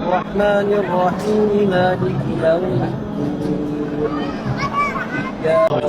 الرحمن الرحيم مالك يوم الدين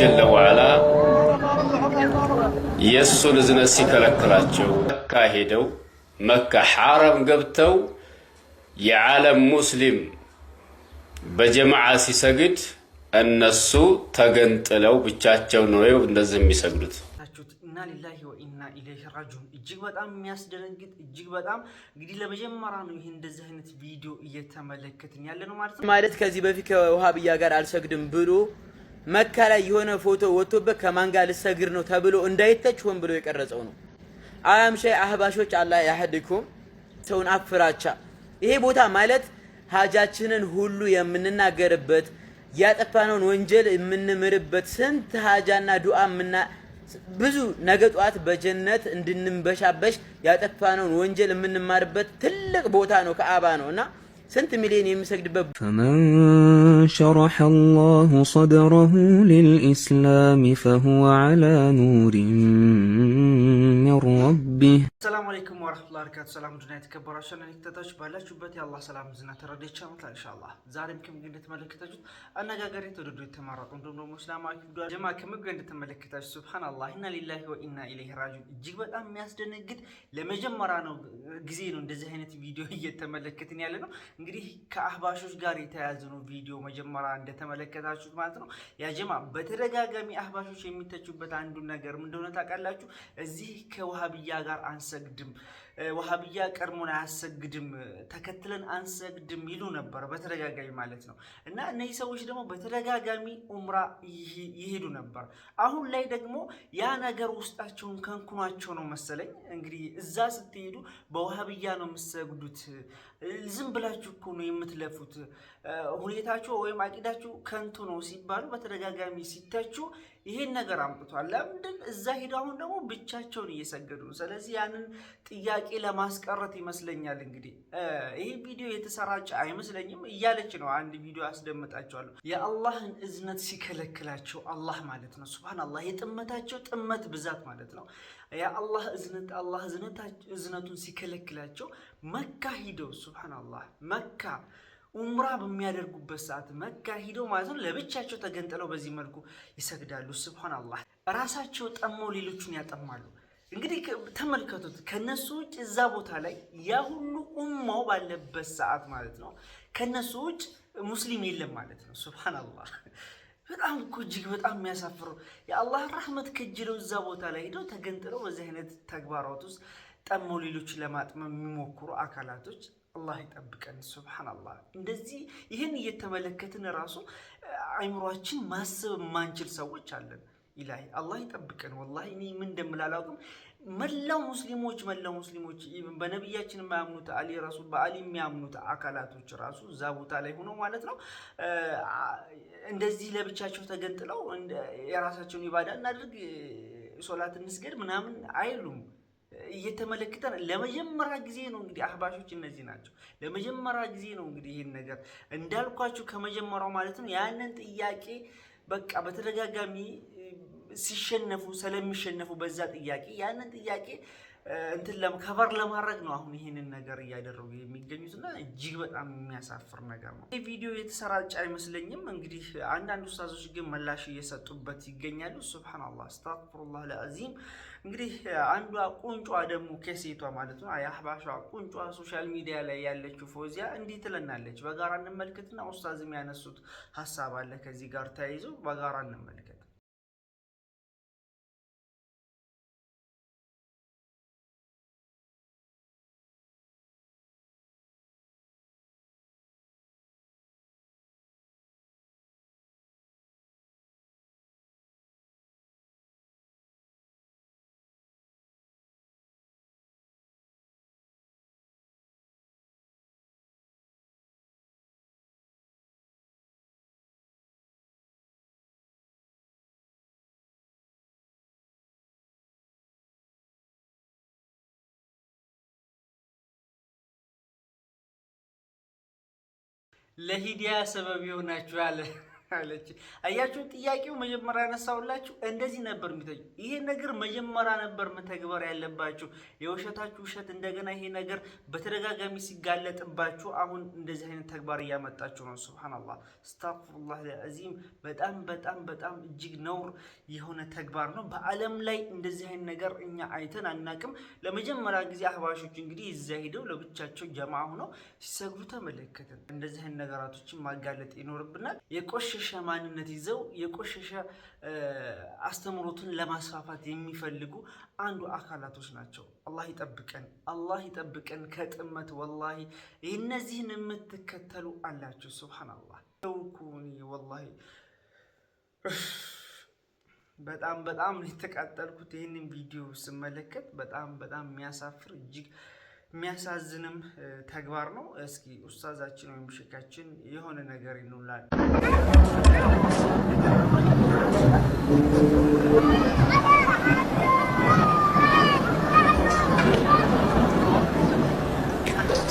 جل وعلا የሱን እዝነት ሲከለክላቸው መካ ሄደው መካ ሐረም ገብተው የዓለም ሙስሊም በጀማዓ ሲሰግድ እነሱ ተገንጥለው ብቻቸው ነው እንደዚህ የሚሰግዱት። ኢና ሊላሂ ወኢና ኢለይሂ ራጂዑን። እጅግ በጣም የሚያስደነግጥ እጅግ በጣም እንግዲህ ለመጀመሪያ ነው ይሄ እንደዚህ አይነት ቪዲዮ እየተመለከትን ያለ ነው ማለት ከዚህ በፊት ከውሃብያ ጋር አልሰግድም ብሎ መካ ላይ የሆነ ፎቶ ወጥቶበት ከማን ጋር ልሰግድ ነው ተብሎ እንዳይተች ሆን ብሎ የቀረጸው ነው። አያም ሸይ አህባሾች አላህ ያህድኩም ሰውን አፍራቻ። ይሄ ቦታ ማለት ሀጃችንን ሁሉ የምንናገርበት ያጠፋነውን ወንጀል የምንምርበት ስንት ሀጃና ዱዓ ብዙ ነገ ጧት በጀነት እንድንበሻበሽ ያጠፋነውን ወንጀል የምንማርበት ትልቅ ቦታ ነው። ከአባ ነውና سنت مليون يمسك دبب. فمن شرح الله صدره للإسلام فهو على نور من ربه. السلام عليكم ورحمة الله وبركاته. سلام جناية كبر عشان نكتتاش بالاش ببتي الله سلام زنا تردي شامل إن شاء الله. زارم كم قلت ملك تجد أنا جاكري تردي تمرق ونقول مسلم أكيد جماعة كم قلت ملك تاج سبحان الله إنا لله وإنا إليه راجعون. جيبت أم ياسدن قد لما جمرانو جزيرون دزهنة فيديو هي تملكتني على እንግዲህ ከአህባሾች ጋር የተያዘው ቪዲዮ መጀመሪያ እንደተመለከታችሁት ማለት ነው። ያ ጀማ በተደጋጋሚ አህባሾች የሚተቹበት አንዱ ነገር ምን እንደሆነ ታውቃላችሁ? እዚህ ከወሃብያ ጋር አንሰግድም፣ ወሃብያ ቀድሞን አያሰግድም፣ ተከትለን አንሰግድም ይሉ ነበር በተደጋጋሚ ማለት ነው። እና እነዚህ ሰዎች ደግሞ በተደጋጋሚ ኡምራ ይሄዱ ነበር። አሁን ላይ ደግሞ ያ ነገር ውስጣቸውን ከንኩኗቸው ነው መሰለኝ። እንግዲህ እዛ ስትሄዱ በወሃብያ ነው የምትሰግዱት፣ ዝም ብላችሁ እኮ ነው የምትለፉት፣ ሁኔታችሁ ወይም አቂዳችሁ ከንቱ ነው ሲባሉ በተደጋጋሚ ሲተቹ ይሄን ነገር አምጥቷል። ለምንድን እዛ ሄደው አሁን ደግሞ ብቻቸውን እየሰገዱ ነው። ስለዚህ ያንን ጥያቄ ለማስቀረት ይመስለኛል እንግዲህ ይሄ ቪዲዮ የተሰራጨ አይመስለኝም እያለች ነው። አንድ ቪዲዮ አስደምጣቸዋለሁ። የአላህን እዝነት ሲከለክላቸው አላህ ማለት ነው። ሱብሃንአላህ የጥመታቸው ጥመት ብዛት ማለት ነው። የአላህ እዝነት አላህ እዝነቱን ሲከለክላቸው መካ ሂደው ሱብሃንአላህ መካ ኡምራ በሚያደርጉበት ሰዓት መካ ሂደው ማለት ነው ለብቻቸው ተገንጥለው በዚህ መልኩ ይሰግዳሉ። ሱብሃንአላህ ራሳቸው ጠመው ሌሎቹን ያጠማሉ። እንግዲህ ተመልከቱት፣ ከነሱ ውጭ እዛ ቦታ ላይ ያ ሁሉ ኡማው ባለበት ሰዓት ማለት ነው ከነሱ ውጭ ሙስሊም የለም ማለት ነው። ሱብሃንአላህ በጣም እኮ እጅግ በጣም የሚያሳፍረው የአላህ ረህመት ከጅለው እዛ ቦታ ላይ ሄደው ተገንጥለው በዚህ አይነት ተግባራት ውስጥ ጠመው ሌሎችን ለማጥመም የሚሞክሩ አካላቶች አላህ ይጠብቀን። ሱብሃንአላህ እንደዚህ ይሄን እየተመለከትን ራሱ አይምሮአችን ማሰብ ማንችል ሰዎች አለን። ኢላሂ አላህ ይጠብቀን። ወላሂ እኔ ምን እንደምላላውቅም መላው ሙስሊሞች በነብያችን የማያምኑት አሊ ረሱል በአሊ የሚያምኑት አካላቶች ራሱ እዛ ቦታ ላይ ሆነው ማለት ነው እንደዚህ ለብቻቸው ተገንጥለው የራሳቸውን ኢባዳ እናድርግ ሶላት እንስገድ ምናምን አይሉም። እየተመለከተን ለመጀመሪያ ጊዜ ነው እንግዲህ አህባሾች እነዚህ ናቸው። ለመጀመሪያ ጊዜ ነው እንግዲህ ይሄን ነገር እንዳልኳችሁ ከመጀመሪያው ማለት ነው ያንን ጥያቄ በቃ በተደጋጋሚ ሲሸነፉ ስለሚሸነፉ በዛ ጥያቄ ያንን ጥያቄ እንትን ከቨር ለማድረግ ነው አሁን ይሄንን ነገር እያደረጉ የሚገኙትና እጅግ በጣም የሚያሳፍር ነገር ነው። ይሄ ቪዲዮ የተሰራጨ አይመስለኝም። እንግዲህ አንዳንድ ኡስታዞች ግን ምላሽ እየሰጡበት ይገኛሉ። ሱብሃንአላህ አስተግፊሩላህ ለአዚም። እንግዲህ አንዷ ቁንጯ ደግሞ ከሴቷ ማለት ነው የአህባሿ ቁንጯ ሶሻል ሚዲያ ላይ ያለችው ፎዚያ እንዲህ ትለናለች። በጋራ እንመልከትና ኡስታዝም ያነሱት ሐሳብ አለ ከዚህ ጋር ተያይዞ በጋራ እንመልከት። ለሂዲያ ሰበብ ይሆናችኋል። አለች። አያችሁ ጥያቄው መጀመሪያ ያነሳውላችሁ እንደዚህ ነበር የሚታዩ። ይሄ ነገር መጀመሪያ ነበር መተግበር ያለባችሁ። የውሸታችሁ ውሸት እንደገና ይሄ ነገር በተደጋጋሚ ሲጋለጥባችሁ አሁን እንደዚህ አይነት ተግባር እያመጣችሁ ነው። ሱብሃንአላህ አስተግፊሩላህ አልዓዚም። በጣም በጣም በጣም እጅግ ነውር የሆነ ተግባር ነው። በዓለም ላይ እንደዚህ አይነት ነገር እኛ አይተን አናቅም። ለመጀመሪያ ጊዜ አህባሾች እንግዲህ እዛ ሄደው ለብቻቸው ጀማ ሆነው ሲሰግዱ ተመለከትን። እንደዚህ አይነት ነገራቶችን ማጋለጥ ይኖርብናል። የቆሸሸ ማንነት ይዘው የቆሸሸ አስተምሮትን ለማስፋፋት የሚፈልጉ አንዱ አካላቶች ናቸው። አላህ ይጠብቀን፣ አላህ ይጠብቀን ከጥመት። ወላሂ እነዚህን የምትከተሉ አላችሁ። ሱብሃንአላህ ተውኩኒ። ወላሂ በጣም በጣም የተቃጠልኩት ይህንን ቪዲዮ ስመለከት በጣም በጣም የሚያሳፍር እጅግ የሚያሳዝንም ተግባር ነው። እስኪ ኡስታዛችን ወይም ሼካችን የሆነ ነገር ይኑላል።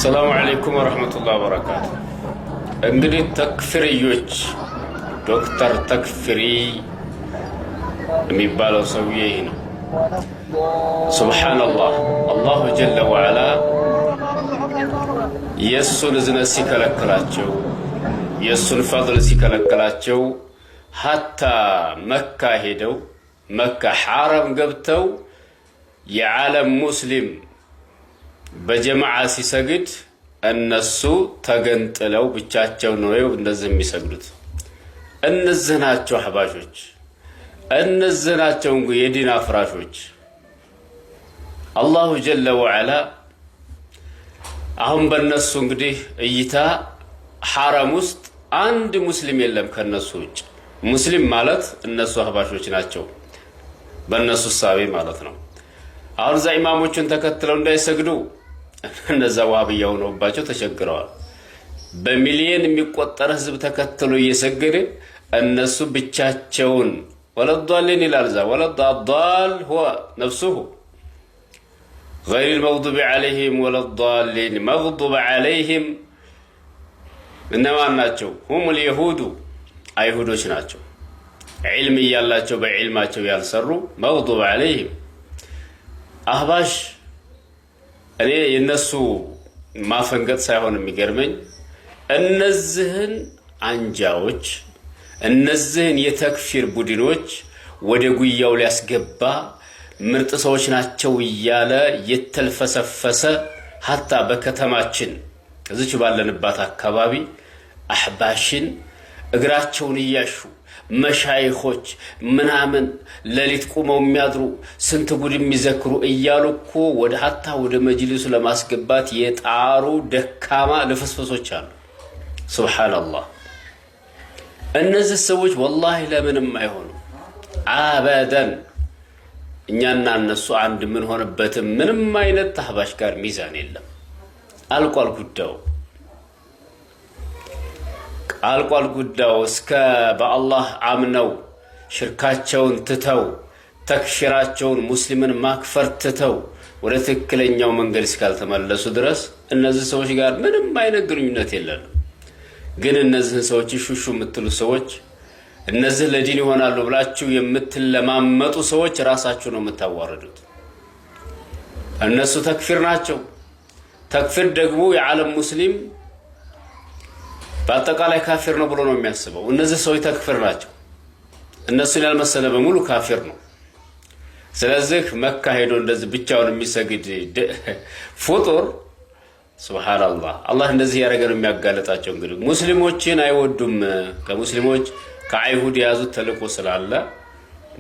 ሰላሙ አለይኩም ወረህመቱላህ ወበረካቱ። እንግዲህ ተክፍርዮች ዶክተር ተክፍሪ የሚባለው ሰውዬ ይህ ነው። ሱብሓነላህ አላሁ ጀለ ወዐላ የእሱን እዝነት ሲከለክላቸው የእሱን ፈድል ሲከለክላቸው ሀታ መካ ሄደው መካ ሐረም ገብተው የዓለም ሙስሊም በጀማዓ ሲሰግድ እነሱ ተገንጥለው ብቻቸው ነው እንደዚህ የሚሰግዱት። እነዚህ ናቸው አህባሾች፣ እነዚህ ናቸው የዲን አፍራሾች። አላሁ ጀለ ወዐላ አሁን በእነሱ እንግዲህ እይታ ሐረም ውስጥ አንድ ሙስሊም የለም ከነሱ ውጭ። ሙስሊም ማለት እነሱ አህባሾች ናቸው በእነሱ ሳቤ ማለት ነው። አሁን እዛ ኢማሞቹን ተከትለው እንዳይሰግዱ እነዛ ዋሃብያ ሆነውባቸው ተቸግረዋል። በሚሊየን የሚቆጠር ህዝብ ተከትሎ እየሰገደ እነሱ ብቻቸውን ወለዷልን ይላል። ዛ ወለዷል ሁወ ነፍሱሁ ገይሪል መግዱቢ ዐለይሂም ወለዷሊን። መግዱብ ዐለይሂም እነማን ናቸው? ሁሙል የሁዱ አይሁዶች ናቸው። ዒልም እያላቸው በዒልማቸው ያልሰሩ መግዱብ ዐለይሂም። አህባሽ እኔ የነሱ ማፈንገጥ ሳይሆን የሚገርመኝ እነዚህን አንጃዎች እነዚህን የተክፊር ቡድኖች ወደ ጉያው ሊያስገባ ምርጥ ሰዎች ናቸው እያለ የተልፈሰፈሰ ሀታ በከተማችን እዚች ባለንባት አካባቢ አህባሽን እግራቸውን እያሹ መሻይኾች ምናምን ሌሊት ቁመው የሚያድሩ ስንት ጉድ የሚዘክሩ እያሉ እኮ ወደ ሀታ ወደ መጅሊሱ ለማስገባት የጣሩ ደካማ ልፍስፍሶች አሉ። ሱብሃንአላህ። እነዚህ ሰዎች ወላሂ ለምንም አይሆኑ አበደን። እኛና እነሱ አንድ ምን ሆነበትም ምንም አይነት አህባሽ ጋር ሚዛን የለም። አልቋል ጉዳዩ፣ አልቋል ጉዳዩ። እስከ በአላህ አምነው ሽርካቸውን ትተው ተክፊራቸውን ሙስሊምን ማክፈር ትተው ወደ ትክክለኛው መንገድ እስካልተመለሱ ድረስ እነዚህ ሰዎች ጋር ምንም አይነት ግንኙነት የለንም። ግን እነዚህን ሰዎች ሹሹ የምትሉ ሰዎች፣ እነዚህ ለዲን ይሆናሉ ብላችሁ የምትለማመጡ ሰዎች ራሳችሁ ነው የምታዋርዱት። እነሱ ተክፊር ናቸው። ተክፊር ደግሞ የዓለም ሙስሊም በአጠቃላይ ካፊር ነው ብሎ ነው የሚያስበው። እነዚህ ሰዎች ተክፊር ናቸው። እነሱን ያልመሰለ በሙሉ ካፊር ነው። ስለዚህ መካ ሄዶ እንደዚህ ብቻውን የሚሰግድ ፍጡር ሱብሃንአላህ። አላህ እንደዚህ ያደረገ ነው የሚያጋለጣቸው። እንግዲህ ሙስሊሞችን አይወዱም። ከሙስሊሞች ከአይሁድ የያዙት ተልእኮ ስላለ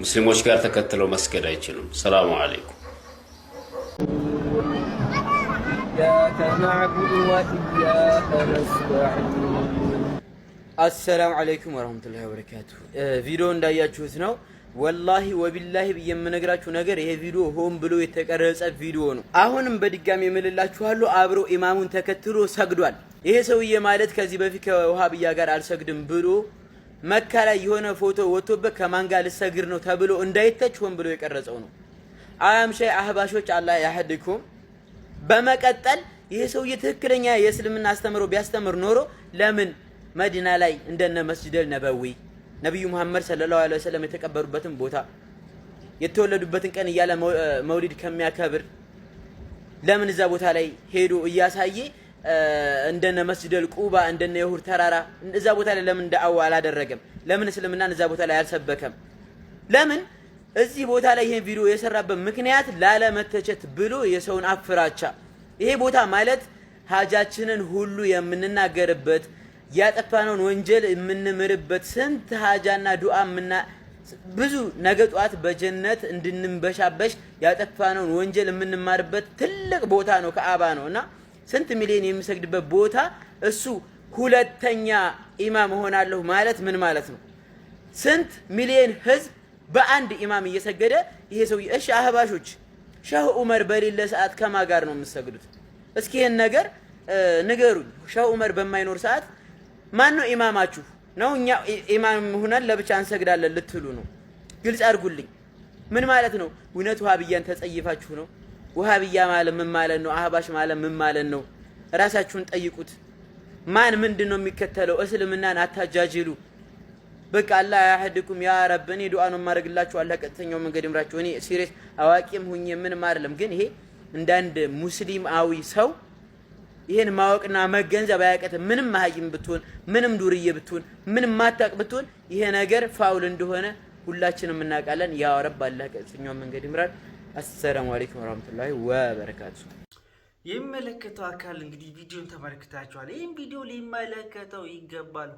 ሙስሊሞች ጋር ተከትለው መስገድ አይችሉም። ሰላሙ አለይኩም። ኢያከ ነዕቡዱ ወኢያከ ነስተዒን። አሰላሙ አለይኩም ወራህመቱላሂ ወበረካቱሁ። ቪዲዮ እንዳያችሁት ነው። ወላሂ ወቢላሂ የምነግራችሁ ነገር ይሄ ቪዲዮ ሆን ብሎ የተቀረጸ ቪዲዮ ነው። አሁንም በድጋሚ የምልላችኋለሁ አብሮ ኢማሙን ተከትሎ ሰግዷል። ይሄ ሰውዬ ማለት ከዚህ በፊት ከውሃብያ ጋር አልሰግድም ብሎ መካ ላይ የሆነ ፎቶ ወጥቶበት ከማን ጋር ልሰግድ ነው ተብሎ እንዳይተች ሆን ብሎ የቀረጸው ነው። አያም ሸይ አህባሾች አላህ ያህድኩም። በመቀጠል ይሄ ሰውዬ ትክክለኛ የእስልምና አስተምሮ ቢያስተምር ኖሮ ለምን መዲና ላይ እንደነ መስጂደል ነበዊ ነብዩ መሐመድ ሰለላሁ ዐለይሂ ወሰለም የተቀበሩበትን ቦታ የተወለዱበትን ቀን እያለ መውሊድ ከሚያከብር ለምን እዛ ቦታ ላይ ሄዶ እያሳየ እንደነ መስጂደል ቁባ እንደነ የሁር ተራራ እዛ ቦታ ላይ ለምን ዳዕዋ አላደረገም? ለምን እስልምናን እዛ ቦታ ላይ አልሰበከም? ለምን እዚህ ቦታ ላይ ይሄን ቪዲዮ የሰራበት ምክንያት ላለመተቸት ብሎ የሰውን አፍራቻ። ይሄ ቦታ ማለት ሀጃችንን ሁሉ የምንናገርበት ያጠፋነውን ወንጀል የምንምርበት ስንት ሀጃና ዱዓ ብዙ ነገ ጧት በጀነት እንድንበሻበሽ ያጠፋነውን ወንጀል የምንማርበት ትልቅ ቦታ ነው። ከአባ ነውና ስንት ሚሊዮን የሚሰግድበት ቦታ እሱ ሁለተኛ ኢማም ሆናለሁ ማለት ምን ማለት ነው? ስንት ሚሊዮን ህዝብ በአንድ ኢማም እየሰገደ ይሄ ሰው እሺ አህባሾች ሸህ ዑመር በሌለ ሰዓት ከማ ጋር ነው የምትሰግዱት? እስኪ ይሄን ነገር ንገሩኝ። ሸህ ዑመር በማይኖር ሰዓት ማን ነው ኢማማችሁ? ነው እኛ ኢማም ሆነን ለብቻ እንሰግዳለን ልትሉ ነው? ግልጽ አድርጉልኝ። ምን ማለት ነው? እውነት ወሃቢያን ተጸይፋችሁ ነው? ወሃቢያ ማለት ምን ማለት ነው? አህባሽ ማለት ምን ማለት ነው? ራሳችሁን ጠይቁት። ማን ምንድነው የሚከተለው? እስልምናን አታጃጅሉ። በቃ አላህ ያህድኩም ያ ረብ። እኔ ዱዓ ነው ማድረግላችሁ፣ አላህ ቀጥተኛው መንገድ ይምራችሁ። እኔ ሲሪየስ አዋቂም ሁኜ ምንም አይደለም፣ ግን ይሄ እንዳንድ ሙስሊማዊ ሰው ይሄን ማወቅና መገንዘብ አያቀትም። ምንም ማህይም ብትሆን ምንም ዱርዬ ብትሆን ምንም ማታቅ ብትሆን ይሄ ነገር ፋውል እንደሆነ ሁላችንም እናውቃለን። ያ ረብ አላህ ቀጥተኛው መንገድ ይምራል። አሰላሙ አለይኩም ወራህመቱላሂ ወበረካቱ። የሚመለከተው አካል እንግዲህ ቪዲዮን ተመልክታችኋል። ይሄን ቪዲዮ ሊመለከተው ይገባል።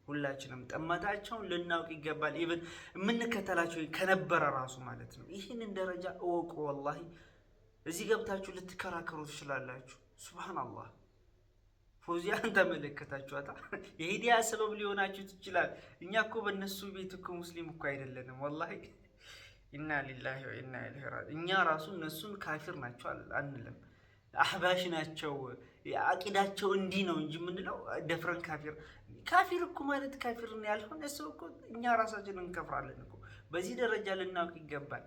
ሁላችንም ጥመታቸውን ልናውቅ ይገባል። ኢቭን የምንከተላቸው ከነበረ ራሱ ማለት ነው። ይህንን ደረጃ እወቁ። ወላሂ እዚህ ገብታችሁ ልትከራከሩ ትችላላችሁ። ሱብሃንአላህ ፎዚያን ተመለከታችኋታ። የሂዳያ ሰበብ ሊሆናችሁ ይችላል። እኛ እኮ በእነሱ ቤት እኮ ሙስሊም እኮ አይደለንም። ወላሂ ኢና ሊላሂ ወኢና ኢለይሂ ራጂዑን። እኛ ራሱ እነሱን ካፊር ናቸው አንልም፣ አህባሽ ናቸው አቂዳቸው እንዲህ ነው እንጂ የምንለው ደፍረን ካፊር እኮ ማለት ካፊርን ያልሆነ ሰው እኮ እኛ ራሳችንን እንከፍራለን እኮ። በዚህ ደረጃ ልናውቅ ይገባል።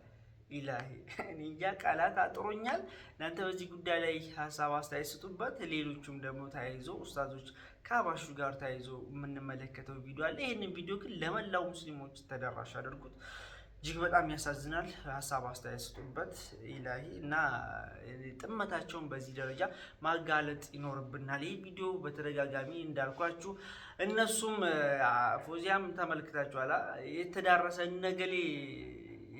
ኢላሂ እንጃ ቃላት አጥሮኛል። እናንተ በዚህ ጉዳይ ላይ ሀሳብ አስተያየት ስጡበት። ሌሎቹም ደግሞ ተያይዞ ኡስታዞች ከአህባሹ ጋር ተያይዞ የምንመለከተው ቪዲዮ አለ። ይህንን ቪዲዮ ግን ለመላው ሙስሊሞች ተደራሽ አድርጉት። እጅግ በጣም ያሳዝናል። ሀሳብ አስተያየት ስጡበት። ኢላሂ እና ጥመታቸውን በዚህ ደረጃ ማጋለጥ ይኖርብናል። ይህ ቪዲዮ በተደጋጋሚ እንዳልኳችሁ እነሱም ፎዚያም ተመልክታችኋል። የተዳረሰ ነገሌ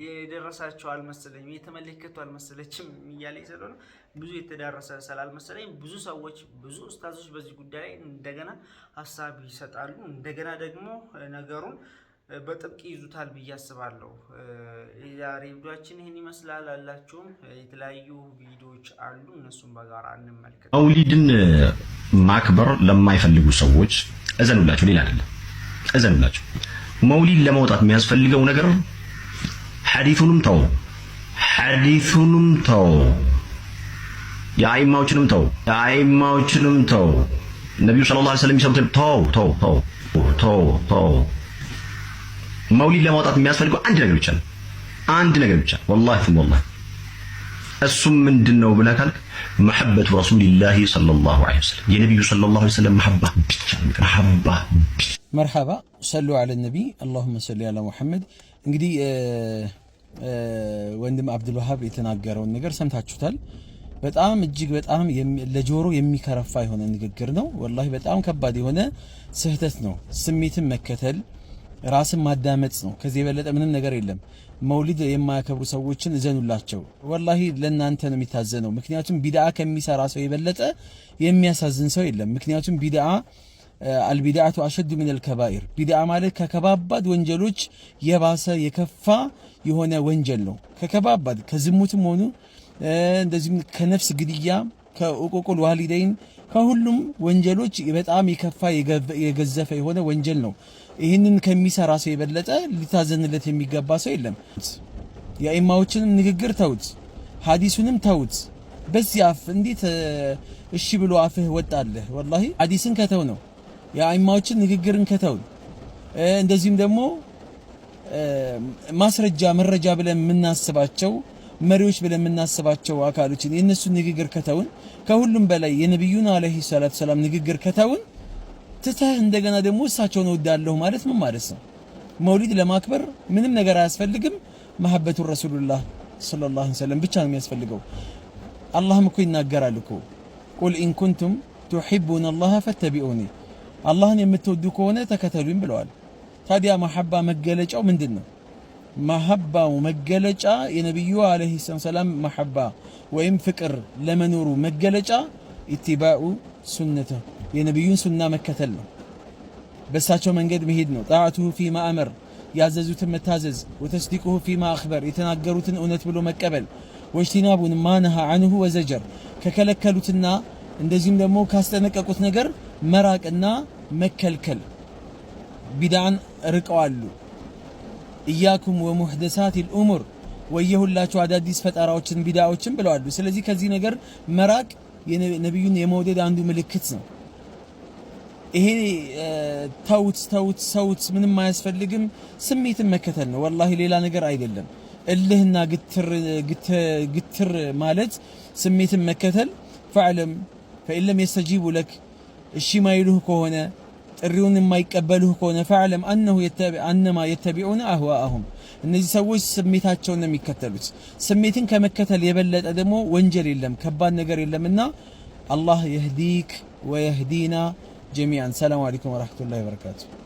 የደረሳቸው አልመሰለኝም፣ የተመለከቱ አልመሰለችም እያለ ስለሆነ ብዙ የተዳረሰ ስላልመሰለኝ ብዙ ሰዎች ብዙ ኡስታዞች በዚህ ጉዳይ ላይ እንደገና ሀሳብ ይሰጣሉ። እንደገና ደግሞ ነገሩን በጥብቅ ይዙታል ብዬ አስባለሁ። ዛሬ ቪዲዮአችን ይሄን ይመስላል። አላችሁም የተለያዩ ቪዲዮዎች አሉ፣ እነሱን በጋራ እንመልከት። መውሊድን ማክበር ለማይፈልጉ ሰዎች እዘኑላቸው፣ ሌላ አይደለም፣ እዘኑላቸው። መውሊድ ለማውጣት የሚያስፈልገው ነገር ሐዲሱንም ተው፣ የአይማዎችንም ተው፣ ነብዩ ሰለላሁ ዐለይሂ ወሰለም ይሰሩትን ተው። መውሊድ ለማውጣት የሚያስፈልገው አንድ ነገር ብቻ ወላሂ ወላሂ። እሱም ምንድነው ብለህ ካልክ መሐበቱ ረሱሊላሂ ሰለላሁ ዐለይሂ ወሰለም፣ የነብዩ ሰለላሁ ዐለይሂ ወሰለም መሐባ ብቻ። መርሐባ ሰሉ ዐለ ነቢይ አላሁመ ሰሊ ዐላ ሙሐመድ። እንግዲህ ወንድም አብዱል ወሃብ የተናገረውን ነገር ሰምታችሁታል። በጣም እጅግ በጣም ለጆሮ የሚከረፋ የሆነ ንግግር ነው። ወላሂ በጣም ከባድ የሆነ ስህተት ነው። ስሜትን መከተል ራስን ማዳመጥ ነው። ከዚህ የበለጠ ምንም ነገር የለም። መውሊድ የማያከብሩ ሰዎችን እዘኑላቸው። ወላሂ ለእናንተ ነው የሚታዘነው። ምክንያቱም ቢድዓ ከሚሰራ ሰው የበለጠ የሚያሳዝን ሰው የለም። ምክንያቱም ቢድዓ አልቢድዓቱ አሸዱ ሚነል ከባኢር፣ ቢድዓ ማለት ከከባባድ ወንጀሎች የባሰ የከፋ የሆነ ወንጀል ነው። ከከባባድ ከዝሙትም ሆኑ እንደዚህም ከነፍስ ግድያ ከኡቁቁል ዋሊደይን ከሁሉም ወንጀሎች በጣም የከፋ የገዘፈ የሆነ ወንጀል ነው። ይህንን ከሚሰራ ሰው የበለጠ ሊታዘንለት የሚገባ ሰው የለም። የኢማዎችንም ንግግር ተውት፣ ሐዲሱንም ተውት። በዚህ አፍ እንዴት እሺ ብሎ አፍህ ወጣለህ? ወላሂ ሐዲስን ከተው ነው የኢማዎችን ንግግርን ከተው፣ እንደዚህም ደግሞ ማስረጃ መረጃ ብለን የምናስባቸው መሪዎች ብለን የምናስባቸው አካሎችን የነሱ ንግግር ከተውን፣ ከሁሉም በላይ የነብዩና አለይሂ ሰላቱ ሰላም ንግግር ከተውን ትተህ እንደገና ደግሞ እሳቸውን እወዳለሁ ማለት ምን ማለት ነው? መውሊድ ለማክበር ምንም ነገር አያስፈልግም። መሐበቱ ረሱሉላህ ሰለላሁ ዐለይሂ ወሰለም ብቻ ነው የሚያስፈልገው። አላህም እኮ ይናገራል እኮ ቁል ኢን ኩንቱም ቱሒቡነ አላህ ፈተቢኡኒ፣ አላህን የምትወዱ ከሆነ ተከተሉኝ ብለዋል። ታዲያ መሐባ መገለጫው ምንድን ነው? መሐባው መገለጫ የነቢዩ ዓለይሂ ሰላም መሐባ ወይም ፍቅር ለመኖሩ መገለጫ ኢትባኡ ሱነተ፣ የነቢዩን ሱና መከተል ነው። በሳቸው መንገድ መሄድ ነው። ጣዓቱሁ ፊማ አመር፣ ያዘዙትን መታዘዝ። ወተስዲቁሁ ፊማ አኽበር፣ የተናገሩትን እውነት ብሎ መቀበል። ወጅቲናቡን ማነሃ አንሁ ወዘጀር፣ ከከለከሉትና እንደዚሁም ደግሞ ካስጠነቀቁት ነገር መራቅና መከልከል። ቢድዓን ርቀዋሉ። ኢያኩም ወሙሕደሳት ልኡሙር፣ ወየሁላቸው አዳዲስ ፈጠራዎችን ቢድዓዎችን ብለዋሉ። ስለዚህ ከዚህ ነገር መራቅ የነቢዩን የመውደድ አንዱ ምልክት ነው። ይሄ ተውት ሰውት ምንም አያስፈልግም፣ ስሜትን መከተል ነው። ወላሂ ሌላ ነገር አይደለም። እልህና ግትር ማለት ስሜትን መከተል። ፈዕለም ፈኢለም የስተጂቡ ለክ፣ እሺ ማይሉህ ከሆነ ጥሪውን የማይቀበሉህ ከሆነ ፈዕለም አነማ የተቢዑነ አህዋአሁም፣ እነዚህ ሰዎች ስሜታቸውን ነው የሚከተሉት። ስሜትን ከመከተል የበለጠ ደግሞ ወንጀል የለም፣ ከባድ ነገር የለምና አላህ የህዲክ ወየህዲና ጀሚዓን። ሰላሙ አለይኩም ወረሕመቱላሂ ወበረካቱሁ።